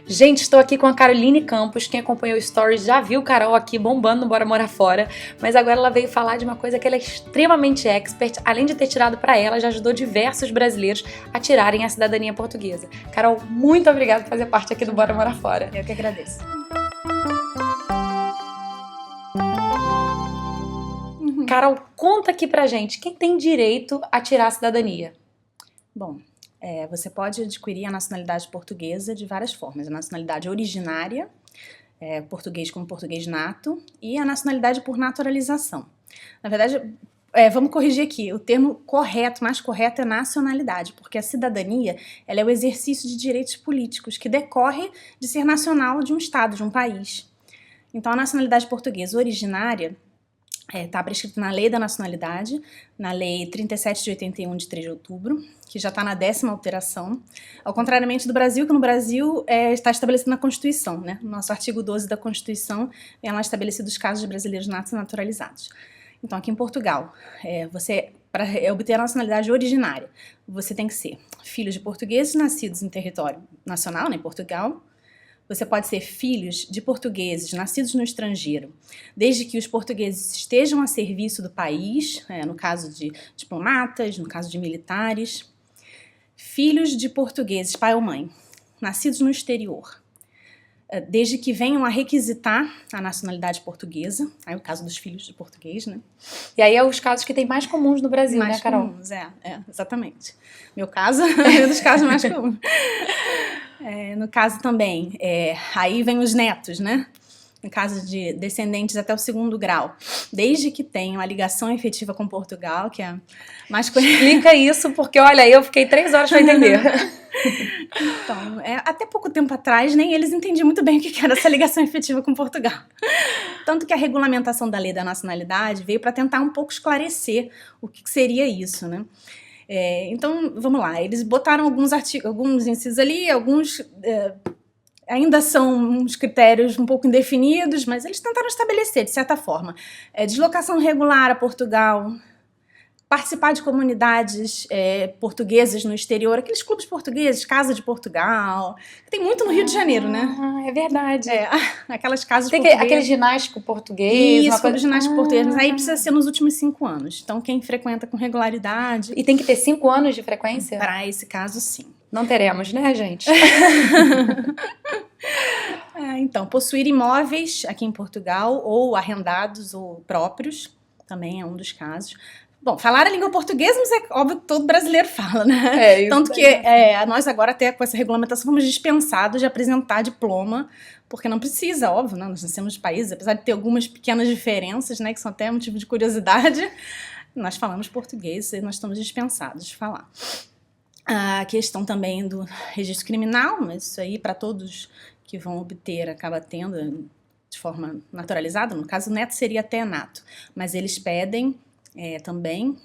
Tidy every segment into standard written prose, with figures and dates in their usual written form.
Gente, estou aqui com a Caroline Campos. Quem acompanhou o Stories já viu Carol aqui bombando no Bora Morar Fora, mas agora ela veio falar de uma coisa que ela é extremamente expert. Além de ter tirado para ela, já ajudou diversos brasileiros a tirarem a cidadania portuguesa. Carol, muito obrigada por fazer parte aqui do Bora Morar Fora. Eu que agradeço. Carol, conta aqui pra gente, quem tem direito a tirar a cidadania? Bom, você pode adquirir a nacionalidade portuguesa de várias formas. A nacionalidade originária, português como português nato, e a nacionalidade por naturalização. Na verdade, vamos corrigir aqui, o termo correto, mais correto é nacionalidade, porque a cidadania ela é o exercício de direitos políticos que decorre de ser nacional de um estado, de um país. Então, a nacionalidade portuguesa originária está prescrito na Lei da Nacionalidade, na Lei 37 de 81, de 3 de outubro, que já está na 10ª alteração, ao contrariamente do Brasil, que no Brasil está estabelecido na Constituição, né? No nosso artigo 12 da Constituição, vem lá estabelecido os casos de brasileiros natos e naturalizados. Então, aqui em Portugal, para obter a nacionalidade originária, você tem que ser filho de portugueses nascidos em território nacional, né, em Portugal. Você pode ser filhos de portugueses nascidos no estrangeiro, desde que os portugueses estejam a serviço do país, no caso de diplomatas, no caso de militares. Filhos de portugueses, pai ou mãe, nascidos no exterior, desde que venham a requisitar a nacionalidade portuguesa, aí o caso dos filhos de português, né? E aí é os casos que tem mais comuns no Brasil, né, Carol? Mais comuns, exatamente. Meu caso é um dos casos mais comuns. No caso também, aí vem os netos, né? No caso de descendentes até o 2º grau, desde que tenham a ligação efetiva com Portugal, que é mais conhecida. Explica isso, porque olha, eu fiquei 3 horas para entender. Então, até pouco tempo atrás, nem eles entendiam muito bem o que era essa ligação efetiva com Portugal. Tanto que a regulamentação da Lei da Nacionalidade veio para tentar um pouco esclarecer o que seria isso, né? Então, vamos lá, eles botaram alguns incisos ali, alguns ainda são uns critérios um pouco indefinidos, mas eles tentaram estabelecer, de certa forma, deslocação regular a Portugal, participar de comunidades portuguesas no exterior, aqueles clubes portugueses, Casa de Portugal, que tem muito no Rio de Janeiro, né? É verdade. Aquelas casas tem portuguesas. Aquele ginástico português. Isso, clube ginástico português, mas aí precisa ser nos últimos 5 anos. Então, quem frequenta com regularidade... E tem que ter 5 anos de frequência? Para esse caso, sim. Não teremos, né, gente? Então, possuir imóveis aqui em Portugal, ou arrendados ou próprios, também é um dos casos. Bom, falar a língua portuguesa, mas é óbvio que todo brasileiro fala, né? Isso. Tanto que nós agora, até com essa regulamentação, fomos dispensados de apresentar diploma, porque não precisa, óbvio, né? Nós nascemos de países, apesar de ter algumas pequenas diferenças, né, que são até motivo de curiosidade, nós falamos português e nós estamos dispensados de falar. A questão também do registro criminal, mas isso aí para todos que vão obter, acaba tendo de forma naturalizada, no caso o neto seria até nato, mas eles pedem também,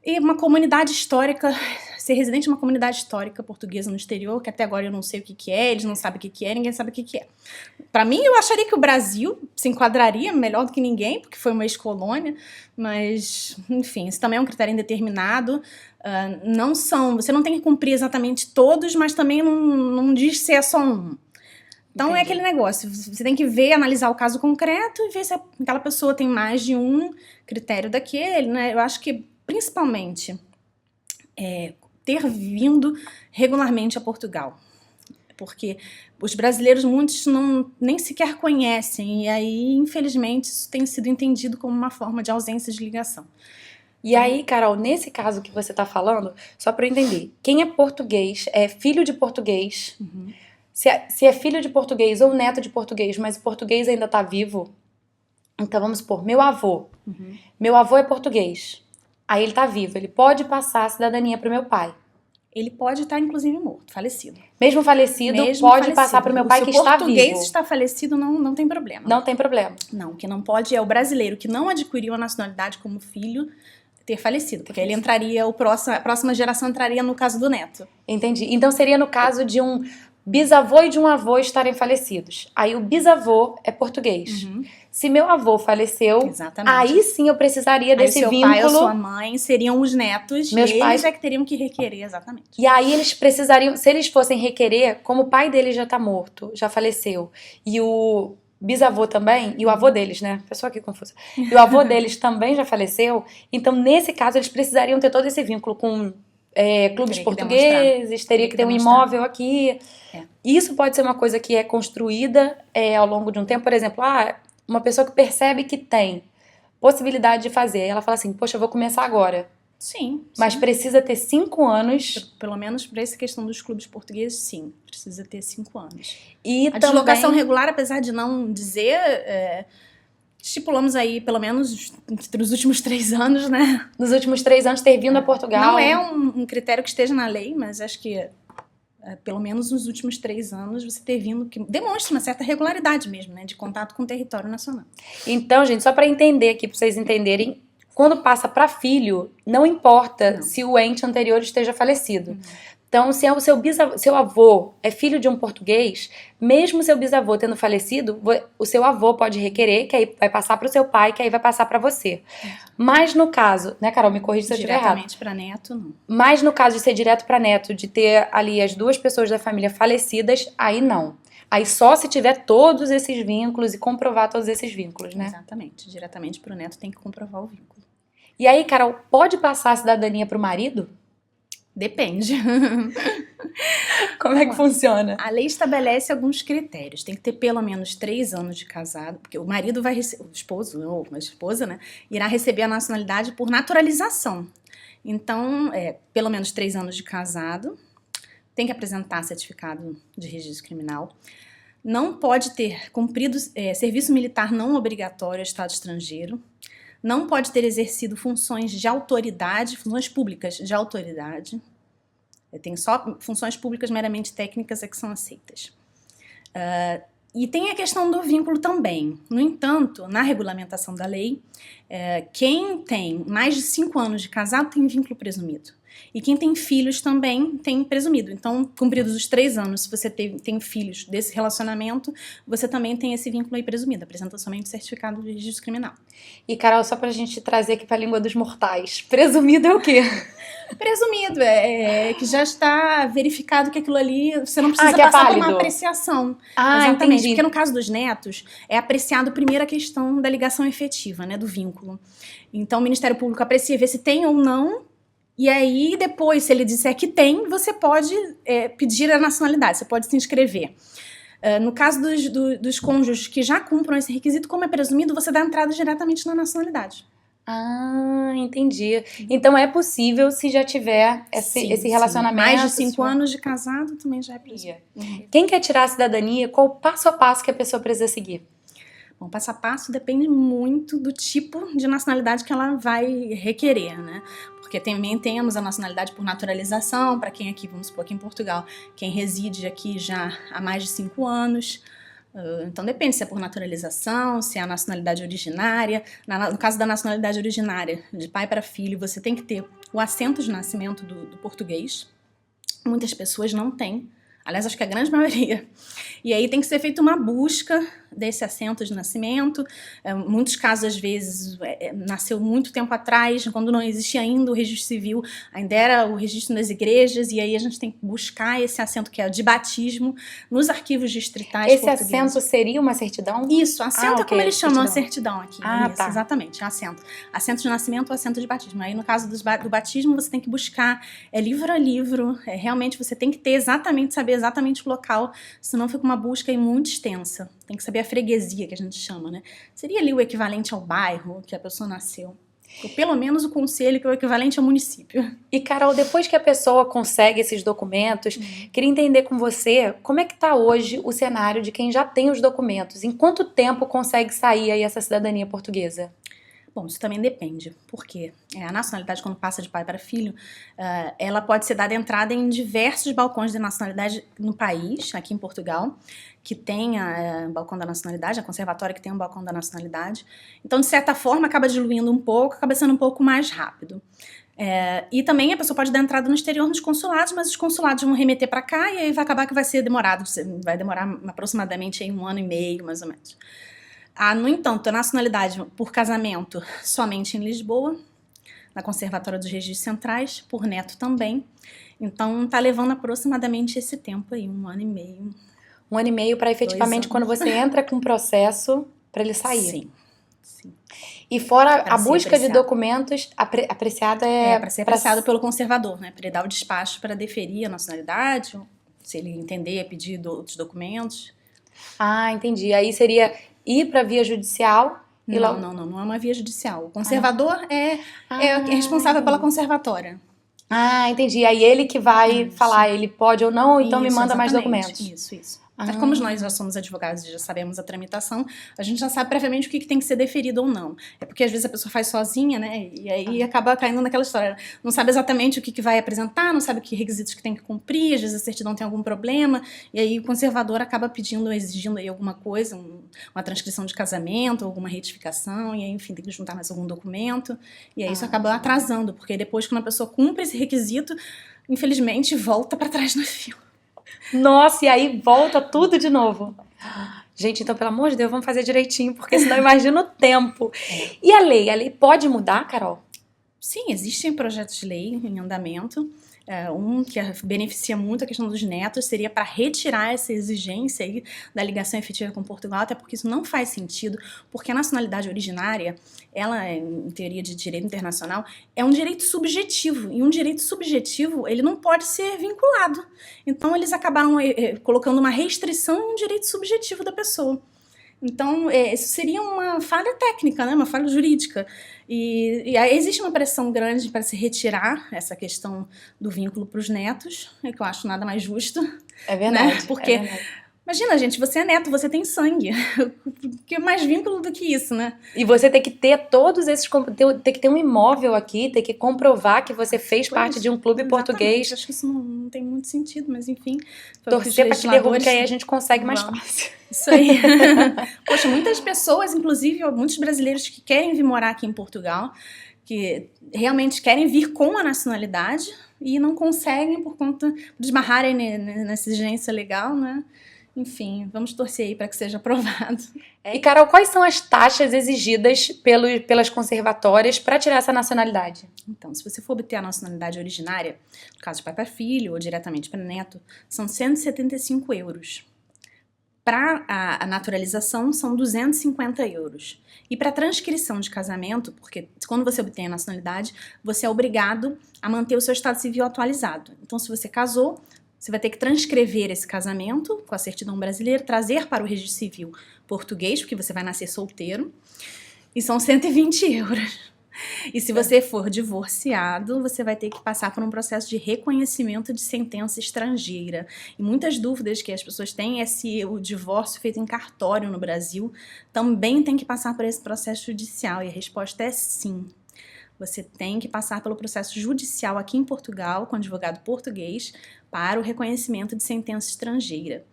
e uma comunidade histórica, ser residente de uma comunidade histórica portuguesa no exterior, que até agora eu não sei o que é, eles não sabem o que é, ninguém sabe o que é. Para mim, eu acharia que o Brasil se enquadraria melhor do que ninguém, porque foi uma ex-colônia, mas, enfim, isso também é um critério indeterminado. Você não tem que cumprir exatamente todos, mas também não diz se é só um. Então, entendi. É aquele negócio, você tem que ver, analisar o caso concreto e ver se aquela pessoa tem mais de um critério daquele, né? Eu acho que, principalmente, ter vindo regularmente a Portugal. Porque os brasileiros, muitos, nem sequer conhecem, e aí, infelizmente, isso tem sido entendido como uma forma de ausência de ligação. E aí, Carol, nesse caso que você está falando, só para eu entender, quem é português, é filho de português... Uhum. Se é filho de português ou neto de português, mas o português ainda está vivo, então vamos supor, meu avô. Uhum. Meu avô é português, aí ele está vivo, ele pode passar a cidadania para o meu pai. Ele pode estar, inclusive, morto, falecido. Mesmo falecido, pode passar para o meu pai que está vivo. Se o português está falecido, não tem problema. Não tem problema. Não, o que não pode é o brasileiro que não adquiriu a nacionalidade como filho ter falecido, porque ele entraria, a próxima geração entraria no caso do neto. Entendi. Então seria no caso de um bisavô e de um avô estarem falecidos. Aí o bisavô é português. Se meu avô faleceu, Exatamente. aí sim eu precisaria Aí desse seu vínculo. pai ou sua mãe seriam os netos, Meus e eles pais é que teriam que requerer, exatamente. E aí eles precisariam, se eles fossem requerer, como o pai deles já tá morto, já faleceu, e o bisavô também, e o avô deles, né? Pessoa aqui confusa. E o avô deles também já faleceu, então nesse caso eles precisariam ter todo esse vínculo com clubes Teria que portugueses, teria que ter um demonstrar. imóvel aqui. Isso pode ser uma coisa que é construída ao longo de um tempo. Por exemplo, uma pessoa que percebe que tem possibilidade de fazer, ela fala assim, poxa, eu vou começar agora. Sim. Mas precisa ter 5 anos. Pelo menos para essa questão dos clubes portugueses, sim. Precisa ter 5 anos. E a deslocação regular, apesar de não dizer, estipulamos aí pelo menos nos últimos 3 anos, né? Nos últimos 3 anos ter vindo a Portugal. Não é um critério que esteja na lei, mas acho que pelo menos nos últimos 3 anos você ter vindo, que demonstra uma certa regularidade mesmo, né? De contato com o território nacional. Então, gente, só para entender aqui, para vocês entenderem, quando passa para filho, não importa se o ente anterior esteja falecido. Então, se é o seu avô é filho de um português, mesmo seu bisavô tendo falecido, o seu avô pode requerer, que aí vai passar para o seu pai, que aí vai passar para você. Mas no caso, né, Carol, me corrija se eu estiver errado. Diretamente para neto, não. Mas no caso de ser direto para neto, de ter ali as 2 pessoas da família falecidas, aí não. Aí só se tiver todos esses vínculos e comprovar todos esses vínculos, né? Exatamente. Diretamente para o neto tem que comprovar o vínculo. E aí, Carol, pode passar a cidadania para o marido? Depende. Como é que funciona? A lei estabelece alguns critérios. Tem que ter pelo menos 3 anos de casado, porque o marido vai receber, o esposo ou a esposa, né, irá receber a nacionalidade por naturalização. Então, pelo menos 3 anos de casado, tem que apresentar certificado de registro criminal. Não pode ter cumprido serviço militar não obrigatório ao Estado estrangeiro. Não pode ter exercido funções de autoridade, funções públicas de autoridade. Tem só funções públicas meramente técnicas que são aceitas. E tem a questão do vínculo também. No entanto, na regulamentação da lei, quem tem mais de 5 anos de casado tem vínculo presumido. E quem tem filhos também tem presumido. Então, cumpridos os 3 anos, se você tem filhos desse relacionamento, você também tem esse vínculo aí presumido. Apresenta somente o certificado de registro criminal. E, Carol, só pra gente trazer aqui pra língua dos mortais, presumido é o quê? Presumido, que já está verificado que aquilo ali, você não precisa passar por uma apreciação. Exatamente, entendi. Porque no caso dos netos, é apreciado primeiro a questão da ligação efetiva, né, do vínculo. Então, o Ministério Público aprecia, vê se tem ou não, e aí depois, se ele disser que tem, você pode pedir a nacionalidade, você pode se inscrever. No caso dos cônjuges que já cumpram esse requisito, como é presumido, você dá entrada diretamente na nacionalidade. Entendi. Então é possível se já tiver esse relacionamento. Mais de 5 anos de casado também já é possível. Quem quer tirar a cidadania, qual o passo a passo que a pessoa precisa seguir? Bom, passo a passo depende muito do tipo de nacionalidade que ela vai requerer, né? Porque também temos a nacionalidade por naturalização, para quem aqui, vamos supor, aqui em Portugal, quem reside aqui já há mais de 5 anos. Então depende se é por naturalização, se é a nacionalidade originária. No caso da nacionalidade originária, de pai para filho, você tem que ter o assento de nascimento do português. Muitas pessoas não têm, aliás, acho que a grande maioria. E aí tem que ser feita uma busca desse assento de nascimento. Muitos casos, às vezes, nasceu muito tempo atrás, quando não existia ainda o registro civil, ainda era o registro nas igrejas, e aí a gente tem que buscar esse assento que é o de batismo nos arquivos distritais portugueses. Esse assento seria uma certidão? Isso, assento é como eles chamam a certidão aqui. Isso, tá. Exatamente, assento. Assento de nascimento ou assento de batismo. Aí no caso do batismo você tem que buscar livro a livro, realmente você tem que ter saber exatamente o local, senão fica uma busca aí muito extensa. Tem que saber a freguesia, que a gente chama, né? Seria ali o equivalente ao bairro que a pessoa nasceu. Ou pelo menos o concelho, que é o equivalente ao município. E, Carol, depois que a pessoa consegue esses documentos, queria entender com você como é que está hoje o cenário de quem já tem os documentos. Em quanto tempo consegue sair aí essa cidadania portuguesa? Bom, isso também depende, porque a nacionalidade, quando passa de pai para filho, ela pode ser dada entrada em diversos balcões de nacionalidade no país, aqui em Portugal, que tem o balcão da nacionalidade, a conservatória que tem um balcão da nacionalidade. Então, de certa forma, acaba diluindo um pouco, acaba sendo um pouco mais rápido. E também a pessoa pode dar entrada no exterior nos consulados, mas os consulados vão remeter para cá e aí vai acabar que vai ser demorado. Vai demorar aproximadamente aí 1 ano e meio, mais ou menos. No entanto, a nacionalidade por casamento somente em Lisboa, na Conservatória dos Registros Centrais, por neto também. Então, tá levando aproximadamente esse tempo aí, 1 ano e meio. 1 ano e meio para efetivamente quando você entra com o processo para ele sair. Sim. E fora a busca de documentos, apreciado para ser apreciado pelo conservador, né? Para ele dar o despacho para deferir a nacionalidade, se ele entender, pedir outros documentos. Entendi. Aí seria ir para via judicial e não é uma via judicial. O conservador é responsável pela conservatória. Entendi. Aí ele que vai falar, ele pode ou não, ou então me manda mais documentos. Isso. Como nós já somos advogados e já sabemos a tramitação, a gente já sabe previamente o que tem que ser deferido ou não. É porque às vezes a pessoa faz sozinha, né? E aí acaba caindo naquela história. Não sabe exatamente o que vai apresentar, não sabe que requisitos que tem que cumprir, às vezes a certidão tem algum problema, e aí o conservador acaba exigindo aí alguma coisa, uma transcrição de casamento, alguma retificação, e aí, enfim, tem que juntar mais algum documento, e aí isso acaba atrasando, porque depois, quando a pessoa cumpre esse requisito, infelizmente, volta para trás no fio. Nossa, e aí volta tudo de novo. Gente, então, pelo amor de Deus, vamos fazer direitinho, porque senão imagina o tempo. E a lei? A lei pode mudar, Carol? Sim, existem projetos de lei em andamento. Um que beneficia muito a questão dos netos seria para retirar essa exigência aí da ligação efetiva com Portugal, até porque isso não faz sentido, porque a nacionalidade originária, ela, em teoria de direito internacional, é um direito subjetivo, e um direito subjetivo, ele não pode ser vinculado. Então, eles acabaram colocando uma restrição em um direito subjetivo da pessoa. Então, isso seria uma falha técnica, né? Uma falha jurídica. E existe uma pressão grande para se retirar essa questão do vínculo para os netos, que eu acho nada mais justo. É verdade. Né? Porque, imagina, gente, você é neto, você tem sangue. Que é mais vínculo do que isso, né? E você tem que ter todos esses... Tem que ter um imóvel aqui, tem que comprovar que você fez parte de um clube português. Acho que isso não tem muito sentido, mas enfim... Torcer para que derrube, que aí a gente consegue mais fácil. Isso aí. Poxa, muitas pessoas, inclusive muitos brasileiros que querem vir morar aqui em Portugal, que realmente querem vir com a nacionalidade e não conseguem por conta de esbarrarem nessa exigência legal, né? Enfim, vamos torcer aí para que seja aprovado. E, Carol, quais são as taxas exigidas pelas conservatórias para tirar essa nacionalidade? Então, se você for obter a nacionalidade originária, no caso de pai para filho ou diretamente para neto, são 175 euros. Para a naturalização, são 250 euros. E para transcrição de casamento, porque quando você obtém a nacionalidade, você é obrigado a manter o seu estado civil atualizado. Então, se você casou, você vai ter que transcrever esse casamento com a certidão brasileira, trazer para o registro civil português, porque você vai nascer solteiro, e são 120 euros. E se você for divorciado, você vai ter que passar por um processo de reconhecimento de sentença estrangeira. E muitas dúvidas que as pessoas têm é se o divórcio feito em cartório no Brasil também tem que passar por esse processo judicial. E a resposta é sim. Você tem que passar pelo processo judicial aqui em Portugal, com advogado português, para o reconhecimento de sentença estrangeira.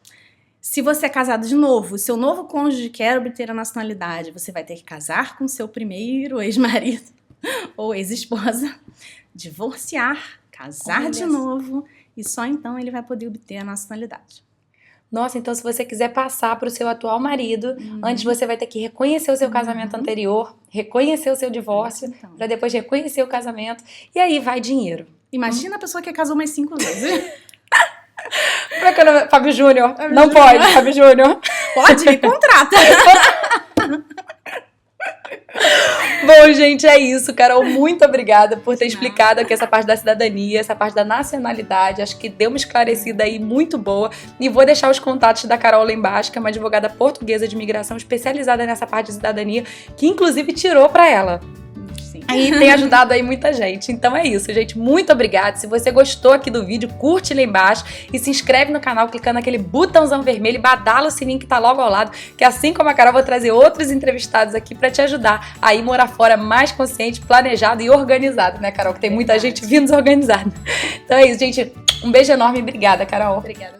Se você é casado de novo, seu novo cônjuge quer obter a nacionalidade, você vai ter que casar com seu primeiro ex-marido ou ex-esposa, divorciar, casar de novo, e só então ele vai poder obter a nacionalidade. Nossa, então se você quiser passar para o seu atual marido, antes você vai ter que reconhecer o seu casamento anterior, reconhecer o seu divórcio, para depois reconhecer o casamento, e aí vai dinheiro. Imagina a pessoa que casou mais 5 vezes. Fábio Júnior. Não pode, Fábio Júnior. Pode, me contrata. Bom, gente, é isso. Carol, muito obrigada por ter explicado aqui essa parte da cidadania, essa parte da nacionalidade. Acho que deu uma esclarecida aí muito boa. E vou deixar os contatos da Carol lá embaixo, que é uma advogada portuguesa de imigração especializada nessa parte de cidadania, que inclusive tirou para ela. E tem ajudado aí muita gente. Então é isso, gente. Muito obrigada. Se você gostou aqui do vídeo, curte lá embaixo e se inscreve no canal clicando naquele botãozão vermelho e badala o sininho que tá logo ao lado, que assim como a Carol, vou trazer outros entrevistados aqui pra te ajudar a ir morar fora mais consciente, planejado e organizado, né, Carol? Que tem muita gente vindo desorganizada. Então é isso, gente. Um beijo enorme e obrigada, Carol. Obrigada.